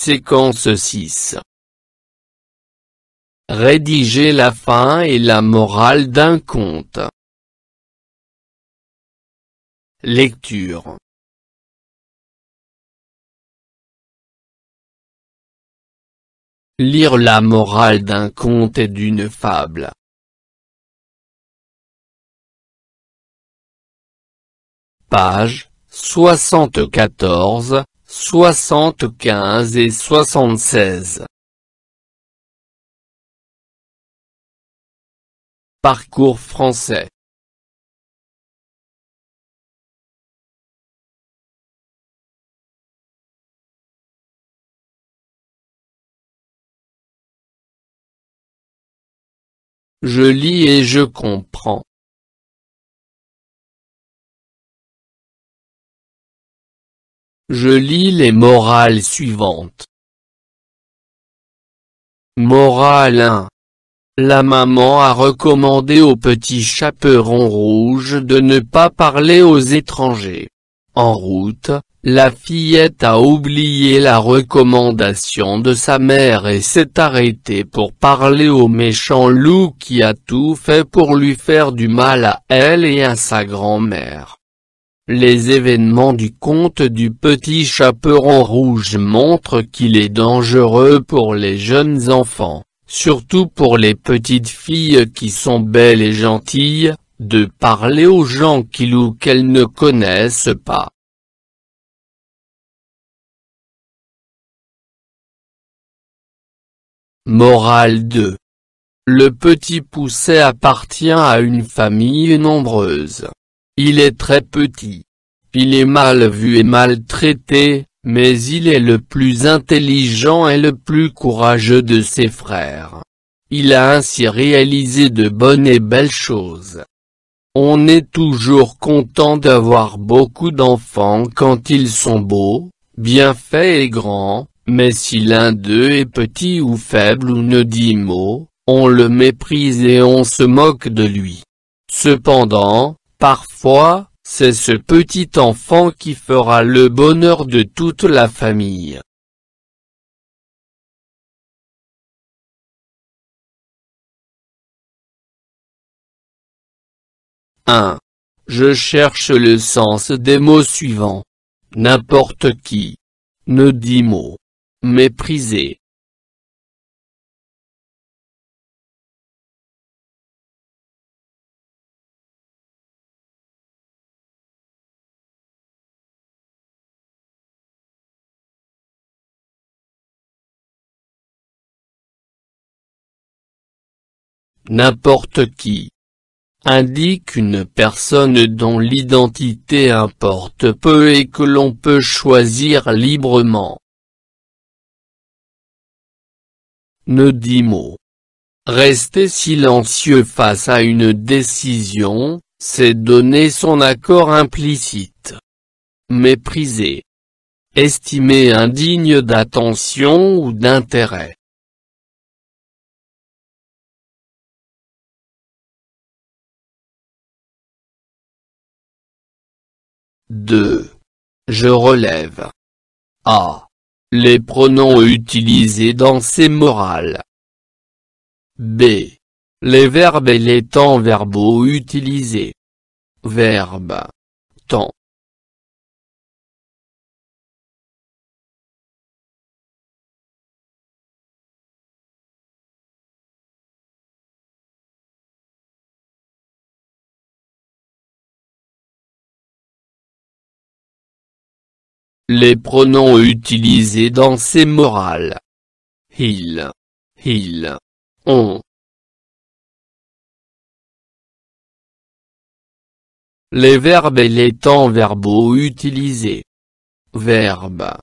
Séquence 6. Rédiger la fin et la morale d'un conte. Lecture. Lire la morale d'un conte et d'une fable. Pages 74, 75 et 76. Parcours français. Je lis et je comprends. Je lis les morales suivantes. Morale 1. La maman a recommandé au petit chaperon rouge de ne pas parler aux étrangers. En route, la fillette a oublié la recommandation de sa mère et s'est arrêtée pour parler au méchant loup qui a tout fait pour lui faire du mal à elle et à sa grand-mère. Les événements du conte du petit chaperon rouge montrent qu'il est dangereux pour les jeunes enfants, surtout pour les petites filles qui sont belles et gentilles, de parler aux gens qu'ils ou qu'elles ne connaissent pas. Morale 2. Le petit Poucet appartient à une famille nombreuse. Il est très petit. Il est mal vu et maltraité, mais il est le plus intelligent et le plus courageux de ses frères. Il a ainsi réalisé de bonnes et belles choses. On est toujours content d'avoir beaucoup d'enfants quand ils sont beaux, bien faits et grands, mais si l'un d'eux est petit ou faible ou ne dit mot, on le méprise et on se moque de lui. Cependant, parfois, c'est ce petit enfant qui fera le bonheur de toute la famille. Je cherche le sens des mots suivants. N'importe qui. Ne dit mot. Mépriser. N'importe qui indique une personne dont l'identité importe peu et que l'on peut choisir librement. Ne dit mot. Rester silencieux face à une décision, c'est donner son accord implicite. Mépriser. Estimer indigne d'attention ou d'intérêt. Je relève. A. Les pronoms utilisés dans ces morales. B. Les verbes et les temps verbaux utilisés. Verbe. Temps. Les pronoms utilisés dans ces morales. Il, on. Les verbes et les temps verbaux utilisés. Verbe.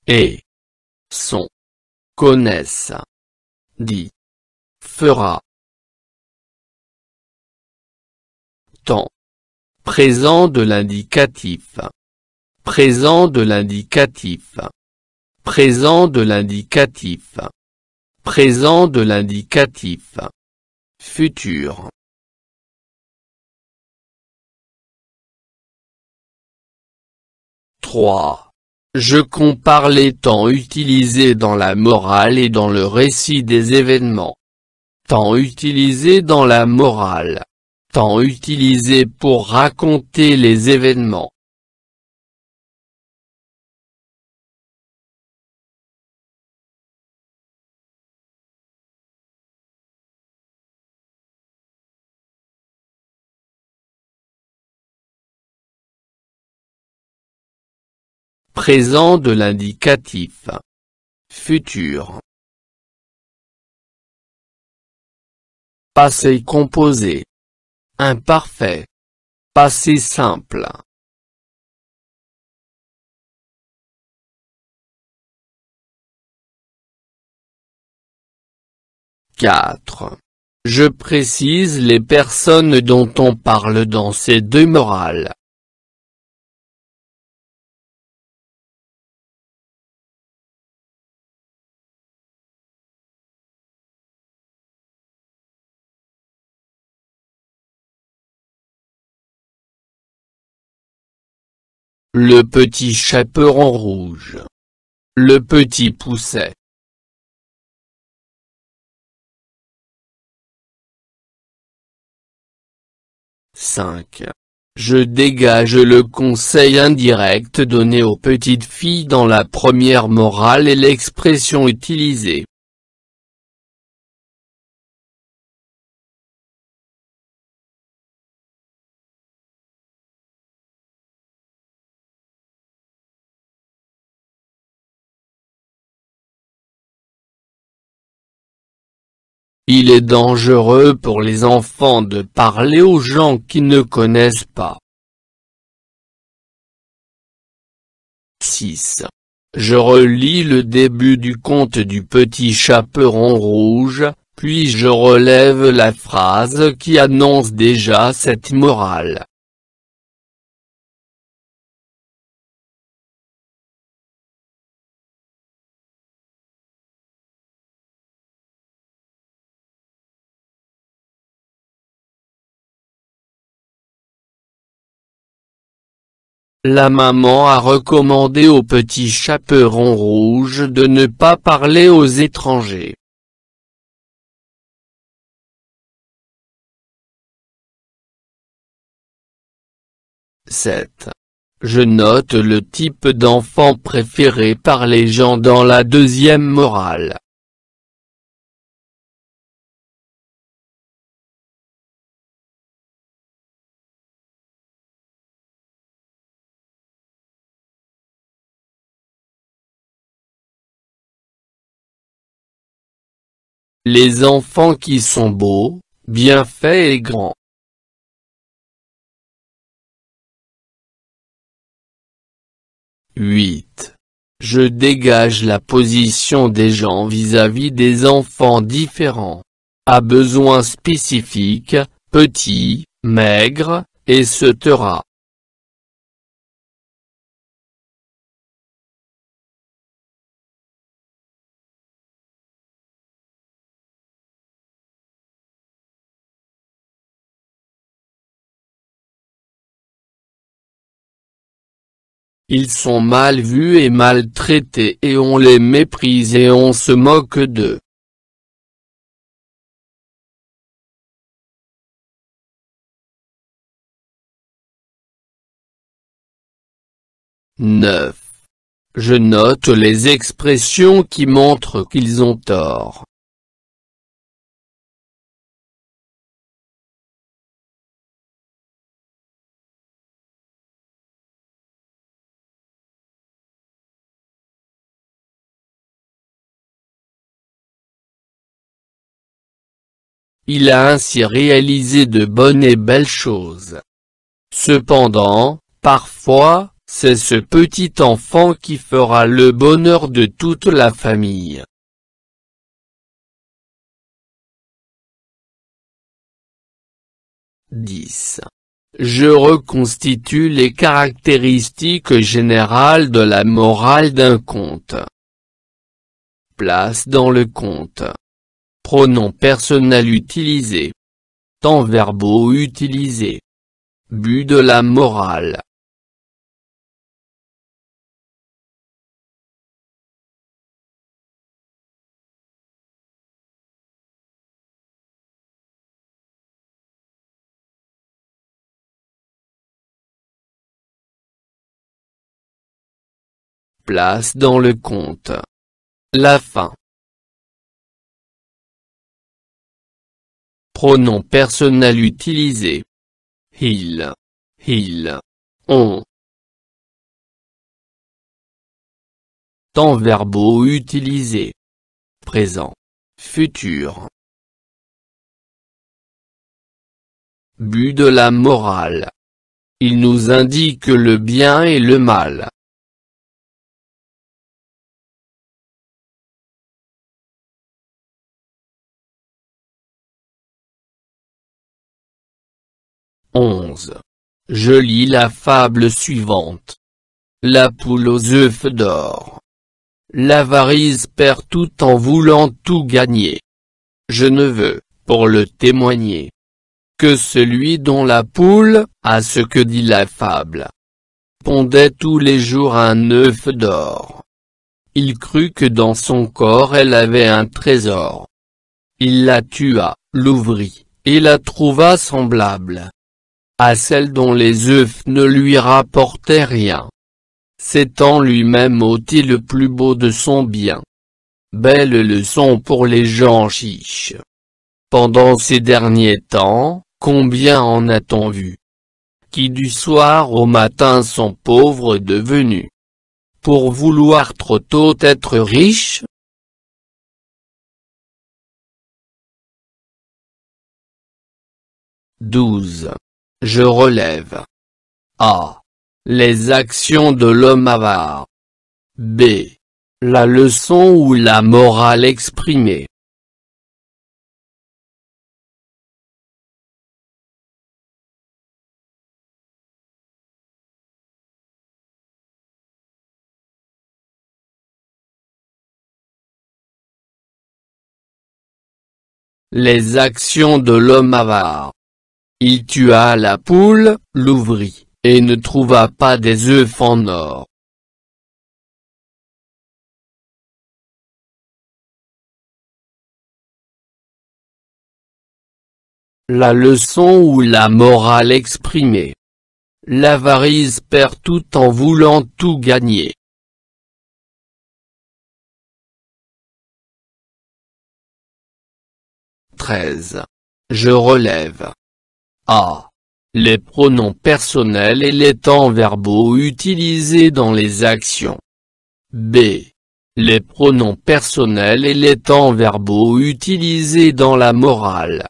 Et. Sont. Connaissent. Dit. Fera. Temps. Présent de l'indicatif. Présent de l'indicatif. Présent de l'indicatif. Présent de l'indicatif. Futur. Je compare les temps utilisés dans la morale et dans le récit des événements. Temps utilisé dans la morale. Temps utilisé pour raconter les événements. Présent de l'indicatif. Futur. Passé composé. Imparfait. Passé simple. Quatre. Je précise les personnes dont on parle dans ces deux morales. Le petit chaperon rouge. Le petit Pousset. Cinq. Je dégage le conseil indirect donné aux petites filles dans la première morale et l'expression utilisée. Il est dangereux pour les enfants de parler aux gens qui ne connaissent pas. 6. Je relis le début du conte du petit chaperon rouge, puis je relève la phrase qui annonce déjà cette morale. La maman a recommandé au petit chaperon rouge de ne pas parler aux étrangers. « 7. Je note le type d'enfant préféré par les gens dans la deuxième morale. Les enfants qui sont beaux, bien faits et grands. 8. Je dégage la position des gens vis-à-vis des enfants différents, à besoins spécifiques, petits, maigres, etc. Ils sont mal vus et maltraités et on les méprise et on se moque d'eux. « 9. Je note les expressions qui montrent qu'ils ont tort. Il a ainsi réalisé de bonnes et belles choses. Cependant, parfois, c'est ce petit enfant qui fera le bonheur de toute la famille. « 10. Je reconstitue les caractéristiques générales de la morale d'un conte. Place dans le conte. Pronoms personnels utilisés. Temps verbaux utilisés. But de la morale. place dans le conte. La fin. Pronom personnel utilisé. Il, on. Temps verbaux utilisés. Présent, futur. But de la morale. Il nous indique le bien et le mal. Je lis la fable suivante. La poule aux œufs d'or. L'avarice perd tout en voulant tout gagner. Je ne veux, pour le témoigner, que celui dont la poule, à ce que dit la fable, pondait tous les jours un œuf d'or. Il crut que dans son corps elle avait un trésor. Il la tua, l'ouvrit, et la trouva semblable à celle dont les œufs ne lui rapportaient rien. S'étant lui-même ôté le plus beau de son bien. Belle leçon pour les gens chiches. Pendant ces derniers temps, combien en a-t-on vu, qui du soir au matin sont pauvres devenus, pour vouloir trop tôt être riches? Je relève. A. Les actions de l'homme avare. B. La leçon ou la morale exprimée. Les actions de l'homme avare. Il tua la poule, l'ouvrit, et ne trouva pas des œufs en or. La leçon ou la morale exprimée. L'avarice perd tout en voulant tout gagner. Je relève. A. Les pronoms personnels et les temps verbaux utilisés dans les actions. B. Les pronoms personnels et les temps verbaux utilisés dans la morale.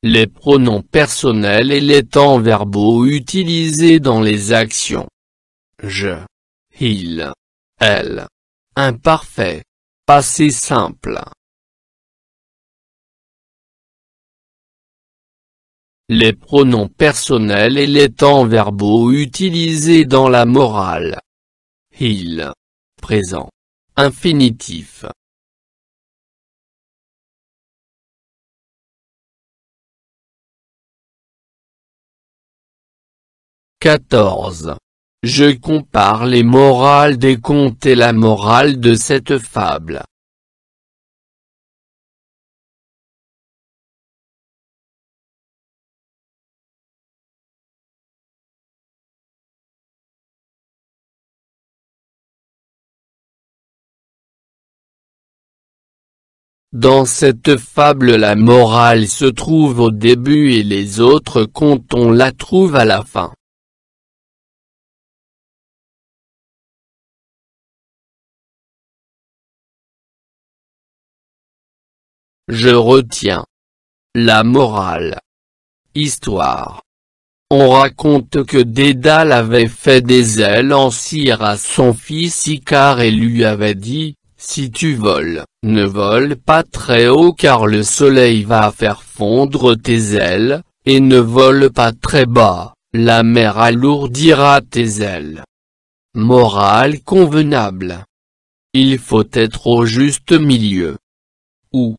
Les pronoms personnels et les temps verbaux utilisés dans les actions. Je, il, elle. Imparfait. Passé simple. Les pronoms personnels et les temps verbaux utilisés dans la morale. Il. Présent. Infinitif. Je compare les morales des contes et la morale de cette fable. Dans cette fable la morale se trouve au début et les autres contes on la trouve à la fin. Je retiens. La morale. Histoire. On raconte que Dédale avait fait des ailes en cire à son fils Icare et lui avait dit, si tu voles, ne vole pas très haut car le soleil va faire fondre tes ailes, et ne vole pas très bas, la mer alourdira tes ailes. Morale convenable. Il faut être au juste milieu. Ou.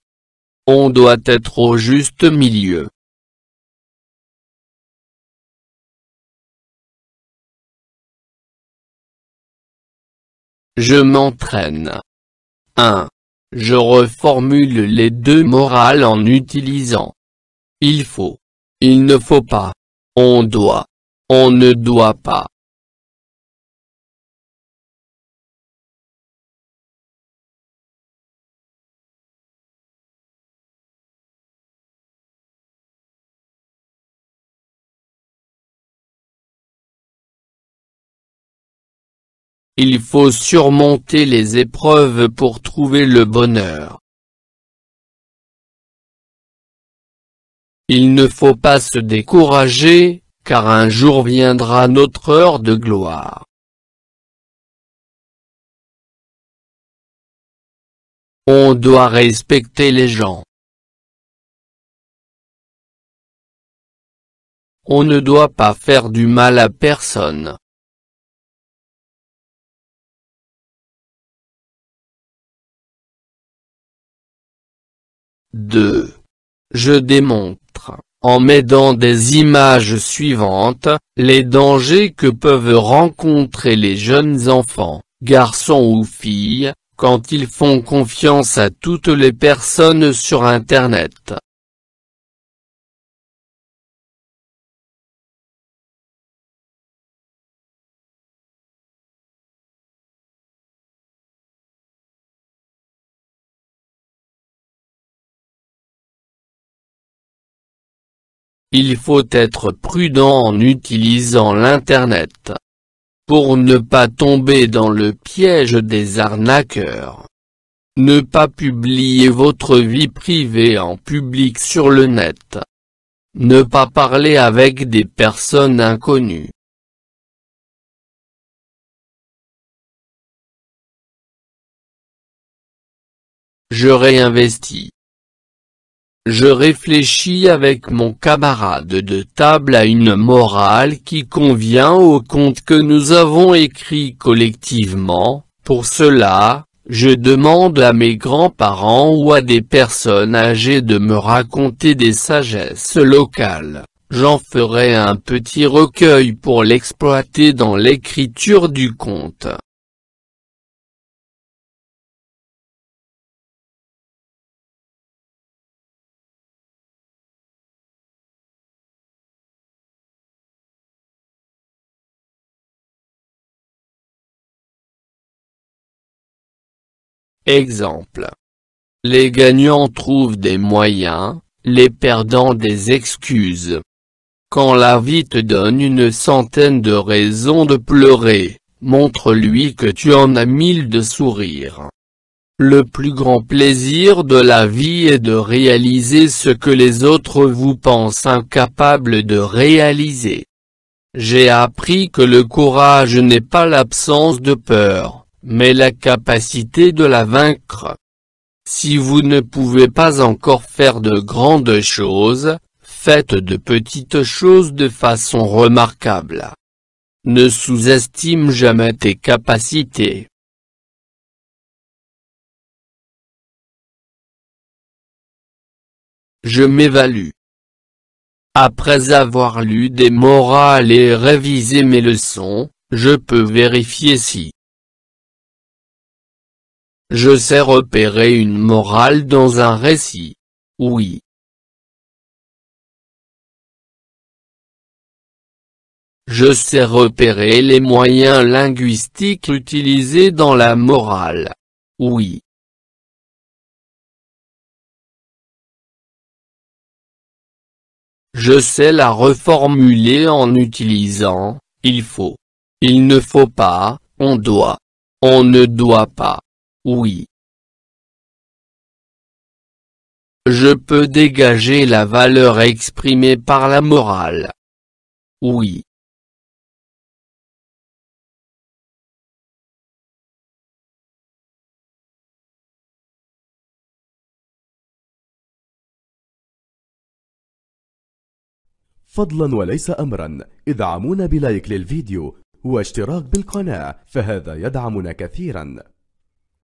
On doit être au juste milieu. Je m'entraîne. 1. Je reformule les deux morales en utilisant il faut, il ne faut pas, on doit, on ne doit pas. Il faut surmonter les épreuves pour trouver le bonheur. Il ne faut pas se décourager, car un jour viendra notre heure de gloire. On doit respecter les gens. On ne doit pas faire du mal à personne. Deux. Je démontre, en m'aidant des images suivantes, les dangers que peuvent rencontrer les jeunes enfants, garçons ou filles, quand ils font confiance à toutes les personnes sur Internet. Il faut être prudent en utilisant l'Internet, pour ne pas tomber dans le piège des arnaqueurs. Ne pas publier votre vie privée en public sur le net. Ne pas parler avec des personnes inconnues. Je réinvestis. Je réfléchis avec mon camarade de table à une morale qui convient au conte que nous avons écrit collectivement. Pour cela, je demande à mes grands-parents ou à des personnes âgées de me raconter des sagesses locales. J'en ferai un petit recueil pour l'exploiter dans l'écriture du conte. Exemple. Les gagnants trouvent des moyens, les perdants des excuses. Quand la vie te donne une centaine de raisons de pleurer, montre-lui que tu en as 1000 de sourire. Le plus grand plaisir de la vie est de réaliser ce que les autres vous pensent incapables de réaliser. J'ai appris que le courage n'est pas l'absence de peur, mais la capacité de la vaincre. Si vous ne pouvez pas encore faire de grandes choses, faites de petites choses de façon remarquable. Ne sous-estime jamais tes capacités. Je m'évalue. Après avoir lu des morales et révisé mes leçons, je peux vérifier si je sais repérer une morale dans un récit. Oui. Je sais repérer les moyens linguistiques utilisés dans la morale. Oui. Je sais la reformuler en utilisant « il faut »,« il ne faut pas »,« on doit »,« on ne doit pas ». Oui. Je peux dégager la valeur exprimée par la morale. Oui. فضلا وليس أمرا، ادعمونا بلايك للفيديو واشتراك بالقناة، فهذا يدعمنا كثيرا.